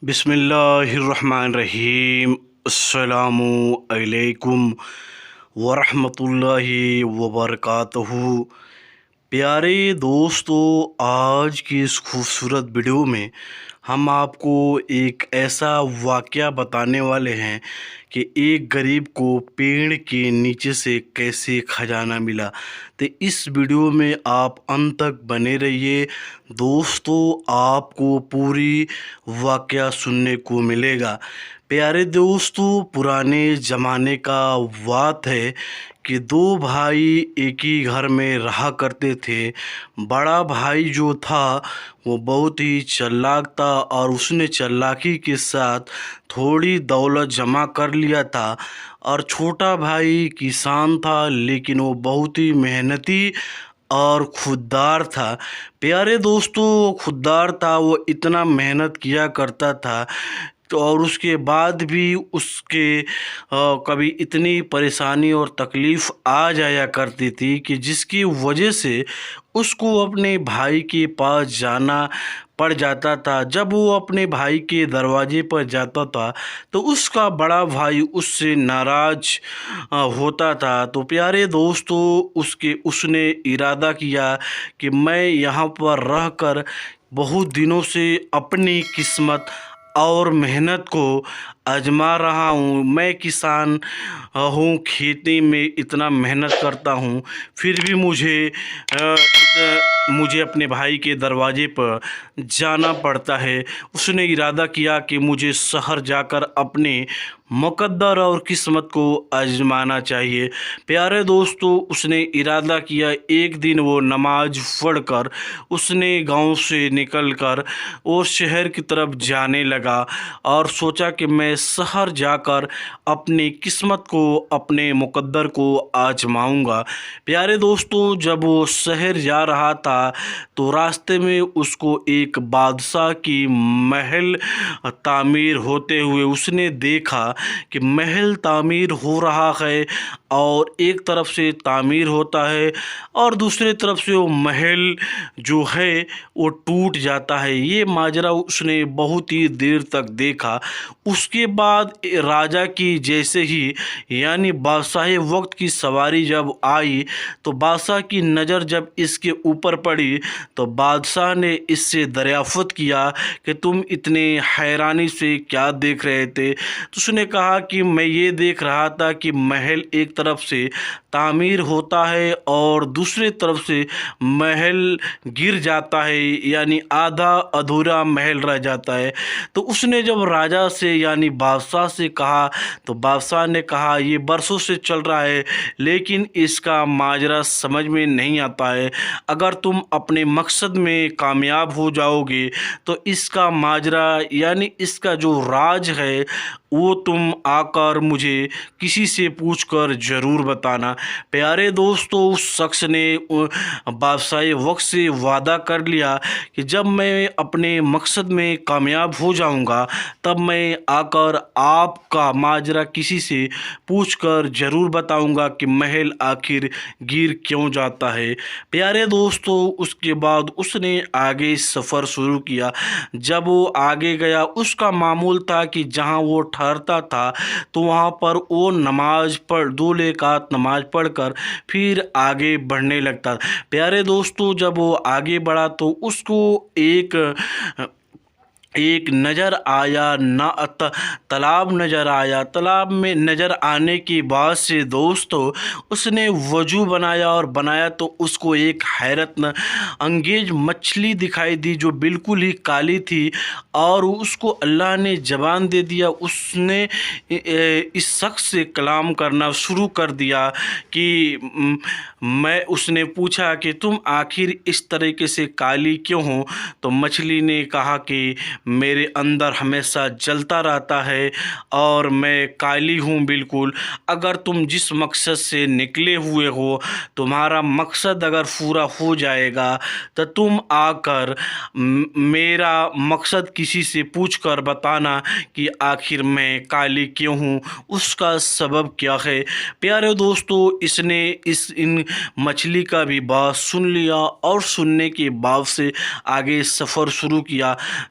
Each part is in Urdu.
بسم اللہ الرحمن الرحیم۔ السلام علیکم ورحمۃ اللہ وبرکاتہ۔ پیارے دوستو، آج کی اس خوبصورت ویڈیو میں ہم آپ کو ایک ایسا واقعہ بتانے والے ہیں کہ ایک غریب کو پیڑ کے نیچے سے کیسے خزانہ ملا۔ تو اس ویڈیو میں آپ انت تک بنے رہیے دوستو، آپ کو پوری واقعہ سننے کو ملے گا۔ پیارے دوستو، پرانے زمانے کا بات ہے کہ دو بھائی ایک ہی گھر میں رہا کرتے تھے۔ بڑا بھائی جو تھا وہ بہت ہی چالاک تھا اور اس نے چالاکی کے ساتھ تھوڑی دولت جمع کر لیا تھا، اور چھوٹا بھائی کسان تھا لیکن وہ بہت ہی محنتی اور خوددار تھا۔ پیارے دوستو، وہ خوددار تھا، وہ اتنا محنت کیا کرتا تھا اور اس کے بعد بھی اس کے کبھی اتنی پریشانی اور تکلیف آ جایا کرتی تھی کہ جس کی وجہ سے اس کو اپنے بھائی کے پاس جانا پڑ جاتا تھا۔ جب وہ اپنے بھائی کے دروازے پر جاتا تھا تو اس کا بڑا بھائی اس سے ناراض ہوتا تھا۔ تو پیارے دوستو، اس نے ارادہ کیا کہ میں یہاں پر رہ کر بہت دنوں سے اپنی قسمت اور محنت کو آزما رہا ہوں۔ میں کسان ہوں، کھیتی میں اتنا محنت کرتا ہوں، پھر بھی مجھے اپنے بھائی کے دروازے پر جانا پڑتا ہے۔ اس نے ارادہ کیا کہ مجھے شہر جا کر اپنے مقدر اور قسمت کو آزمانا چاہیے۔ پیارے دوستو، اس نے ارادہ کیا۔ ایک دن وہ نماز پڑھ کر اس نے گاؤں سے نکل کر اور شہر کی طرف جانے لگا اور سوچا کہ میں شہر جا کر اپنی قسمت کو، اپنے مقدر کو آزماؤں گا۔ پیارے دوستو، جب وہ شہر جا رہا تھا تو راستے میں اس کو ایک بادشاہ کی محل تعمیر ہوتے ہوئے اس نے دیکھا کہ محل تعمیر ہو رہا ہے، اور ایک طرف سے تعمیر ہوتا ہے اور دوسری طرف سے وہ محل جو ہے وہ ٹوٹ جاتا ہے۔ یہ ماجرا اس نے بہت ہی دیر تک دیکھا۔ اس کے بعد راجا کی جیسے ہی یعنی بادشاہ وقت کی سواری جب آئی تو بادشاہ کی نظر جب اس کے اوپر پڑی تو بادشاہ نے اس سے دریافت کیا کہ تم اتنے حیرانی سے کیا دیکھ رہے تھے؟ تو اس نے کہا کہ میں یہ دیکھ رہا تھا کہ محل ایک طرف سے تعمیر ہوتا ہے اور دوسری طرف سے محل گر جاتا ہے، یعنی آدھا ادھورا محل رہ جاتا ہے۔ تو اس نے جب راجا سے یعنی بادشاہ سے کہا تو بادشاہ نے کہا یہ برسوں سے چل رہا ہے لیکن اس کا ماجرا سمجھ میں نہیں آتا ہے۔ اگر تم اپنے مقصد میں کامیاب ہو جاؤ گے تو اس کا ماجرا یعنی اس کا جو راز ہے وہ تم آ کر مجھے کسی سے پوچھ کر ضرور بتانا۔ پیارے دوستو، اس شخص نے بادشاہ وقت سے وعدہ کر لیا کہ جب میں اپنے مقصد میں کامیاب ہو جاؤں گا تب میں آ کر آپ کا ماجرا کسی سے پوچھ کر ضرور بتاؤں گا کہ محل آخر گر کیوں جاتا ہے۔ پیارے دوستو، اس کے بعد اس نے آگے سفر شروع کیا۔ جب وہ آگے گیا، اس کا معمول تھا کہ جہاں وہ ٹھہرتا تھا تو وہاں پر وہ دو رکعت نماز پڑھ کر پھر آگے بڑھنے لگتا۔ پیارے دوستو، جب وہ آگے بڑھا تو اس کو ایک نظر آیا، تالاب نظر آیا۔ تالاب میں نظر آنے کے بعد سے دوستو اس نے وضو بنایا، اور بنایا تو اس کو ایک حیرت انگیز مچھلی دکھائی دی جو بالکل ہی کالی تھی، اور اس کو اللہ نے زبان دے دیا۔ اس نے اس شخص سے کلام کرنا شروع کر دیا کہ اس نے پوچھا کہ تم آخر اس طریقے سے کالی کیوں ہو؟ تو مچھلی نے کہا کہ میرے اندر ہمیشہ جلتا رہتا ہے اور میں کالی ہوں بالکل۔ اگر تم جس مقصد سے نکلے ہوئے ہو، تمہارا مقصد اگر پورا ہو جائے گا تو تم آ کر میرا مقصد کسی سے پوچھ کر بتانا کہ آخر میں کالی کیوں ہوں، اس کا سبب کیا ہے۔ پیارے دوستو، اس نے ان مچھلی کا بھی بات سن لیا اور سننے کے بعد سے آگے سفر شروع کیا۔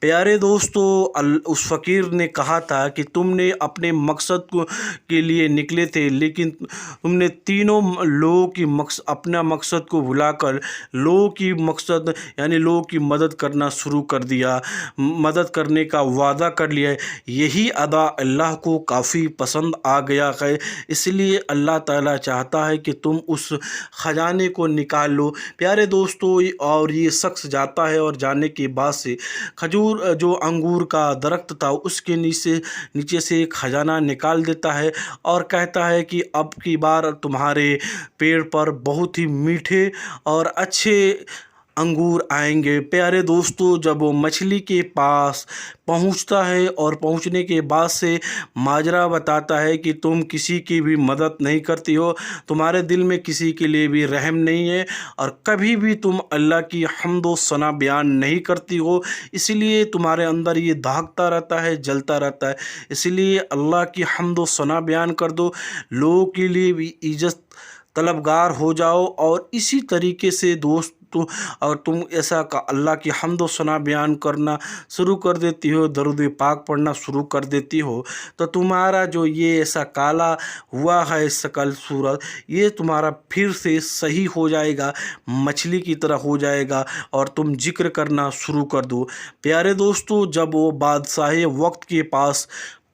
پیارے دوستو، اس فقیر نے کہا تھا کہ تم نے اپنے مقصد کے لیے نکلے تھے، لیکن تم نے تینوں لوگوں کی اپنا مقصد کو بھلا کر لوگوں کی مقصد یعنی لوگوں کی مدد کرنا شروع کر دیا، مدد کرنے کا وعدہ کر لیا۔ یہی ادا اللہ کو کافی پسند آ گیا ہے، اس لیے اللہ تعالیٰ چاہتا ہے کہ تم اس خزانے کو نکال لو۔ پیارے دوستو، اور یہ شخص جاتا ہے اور جانے کے بعد سے کھجور جو انگور کا درخت تھا اس کے نیچے سے ایک خزانہ نکال دیتا ہے اور کہتا ہے کہ اب کی بار تمہارے پیڑ پر بہت ہی میٹھے اور اچھے انگور آئیں گے۔ پیارے دوستو، جب وہ مچھلی کے پاس پہنچتا ہے اور پہنچنے کے بعد سے ماجرا بتاتا ہے کہ تم کسی کی بھی مدد نہیں کرتی ہو، تمہارے دل میں کسی کے لیے بھی رحم نہیں ہے اور کبھی بھی تم اللہ کی حمد و ثنا بیان نہیں کرتی ہو، اس لیے تمہارے اندر یہ دھاگتا رہتا ہے، جلتا رہتا ہے۔ اس لیے اللہ کی حمد و ثنا بیان کر دو، لوگوں کے لیے بھی عزت طلبگار ہو جاؤ، اور اسی طریقے سے اور تم ایسا اللہ کی حمد و ثنا بیان کرنا شروع کر دیتی ہو، درود پاک پڑھنا شروع کر دیتی ہو، تو تمہارا جو یہ ایسا کالا ہوا ہے شکل صورت، یہ تمہارا پھر سے صحیح ہو جائے گا، مچھلی کی طرح ہو جائے گا اور تم ذکر کرنا شروع کر دو۔ پیارے دوستو، جب وہ بادشاہ وقت کے پاس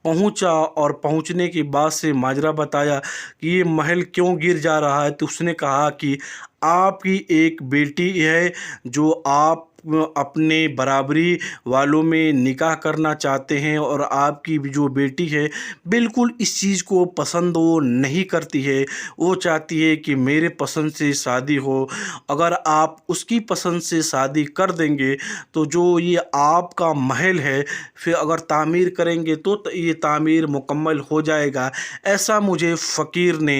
پہنچا اور پہنچنے کے بعد سے ماجرا بتایا کہ یہ محل کیوں گر جا رہا ہے، تو اس نے کہا کہ آپ کی ایک بیٹی ہے جو آپ اپنے برابری والوں میں نکاح کرنا چاہتے ہیں، اور آپ کی جو بیٹی ہے بالکل اس چیز کو پسند وہ نہیں کرتی ہے، وہ چاہتی ہے کہ میرے پسند سے شادی ہو۔ اگر آپ اس کی پسند سے شادی کر دیں گے تو جو یہ آپ کا محل ہے پھر اگر تعمیر کریں گے تو یہ تعمیر مکمل ہو جائے گا، ایسا مجھے فقیر نے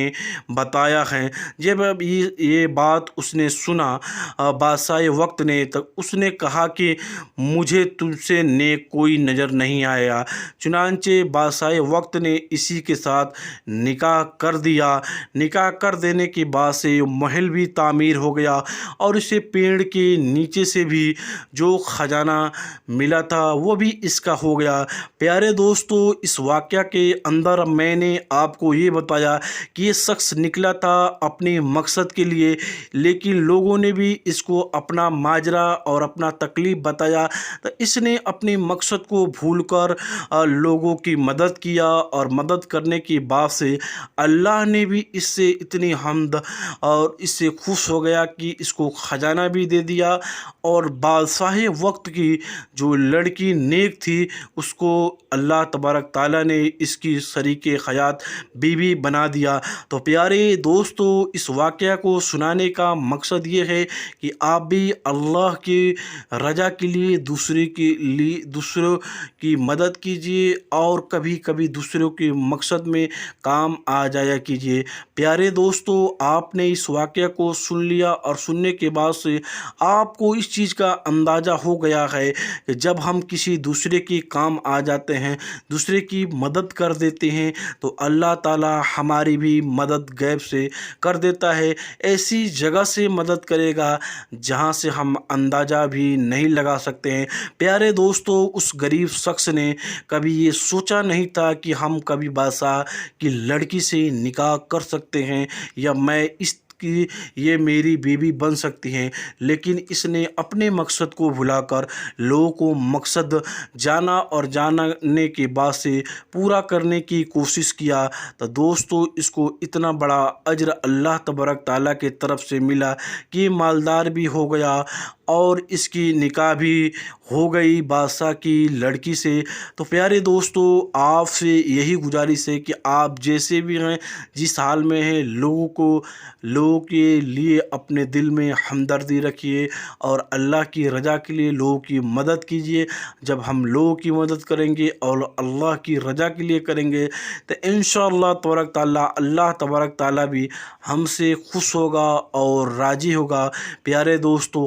بتایا ہے۔ جب اب یہ بات اس نے سنا بادشاہ وقت نے، تو اس نے کہا کہ مجھے تم سے نیک کوئی نظر نہیں آیا۔ چنانچہ بادشاہ وقت نے اسی کے ساتھ نکاح کر دیا۔ نکاح کر دینے کے بعد سے محل بھی تعمیر ہو گیا اور اسے پیڑ کے نیچے سے بھی جو خزانہ ملا تھا وہ بھی اس کا ہو گیا۔ پیارے دوستو، اس واقعہ کے اندر میں نے آپ کو یہ بتایا کہ یہ شخص نکلا تھا اپنے مقصد کے لیے، لیکن لوگوں نے بھی اس کو اپنا ماجرا اور اپنا تکلیف بتایا، تو اس نے اپنے مقصد کو بھول کر لوگوں کی مدد کیا، اور مدد کرنے کے بعد سے اللہ نے بھی اس سے اتنی حمد اور اس سے خوش ہو گیا کہ اس کو خزانہ بھی دے دیا، اور بادشاہ وقت کی جو لڑکی نیک تھی اس کو اللہ تبارک تعالیٰ نے اس کی شریک حیات بیوی بنا دیا۔ تو پیارے دوستو، اس واقعہ کو سنانے کا مقصد یہ ہے کہ آپ بھی اللہ کی رضا کے لیے دوسروں کی مدد کیجیے، اور کبھی کبھی دوسروں کے مقصد میں کام آ جایا کیجیے۔ پیارے دوستو، آپ نے اس واقعہ کو سن لیا، اور سننے کے بعد سے آپ کو اس چیز کا اندازہ ہو گیا ہے کہ جب ہم کسی دوسرے کے کام آ جاتے ہیں، دوسرے کی مدد کر دیتے ہیں، تو اللہ تعالی ہماری بھی مدد غیب سے کر دیتا ہے، ایسی جگہ سے مدد کرے گا جہاں سے ہم اندازہ بھی نہیں لگا سکتے ہیں۔ پیارے دوستو، اس غریب شخص نے کبھی یہ سوچا نہیں تھا کہ ہم کبھی بادشاہ کی لڑکی سے نکاح کر سکتے ہیں، یا میں اس کی یہ میری بیوی بن سکتی ہیں، لیکن اس نے اپنے مقصد کو بھلا کر لوگوں کو مقصد جانا، اور جاننے کے بعد سے پورا کرنے کی کوشش کیا۔ تو دوستو، اس کو اتنا بڑا اجر اللہ تبارک تعالیٰ کی طرف سے ملا کہ مالدار بھی ہو گیا، اور اس کی نکاح بھی ہو گئی بادشاہ کی لڑکی سے۔ تو پیارے دوستو، آپ سے یہی گزارش ہے کہ آپ جیسے بھی ہیں، جس حال میں ہیں، لوگوں کے لیے اپنے دل میں ہمدردی رکھیے، اور اللہ کی رضا کے لیے لوگوں کی مدد کیجیے۔ جب ہم لوگوں کی مدد کریں گے اور اللہ کی رضا کے لیے کریں گے تو انشاءاللہ تبارک تعالیٰ اللہ تبارک تعالیٰ بھی ہم سے خوش ہوگا اور راضی ہوگا۔ پیارے دوستو،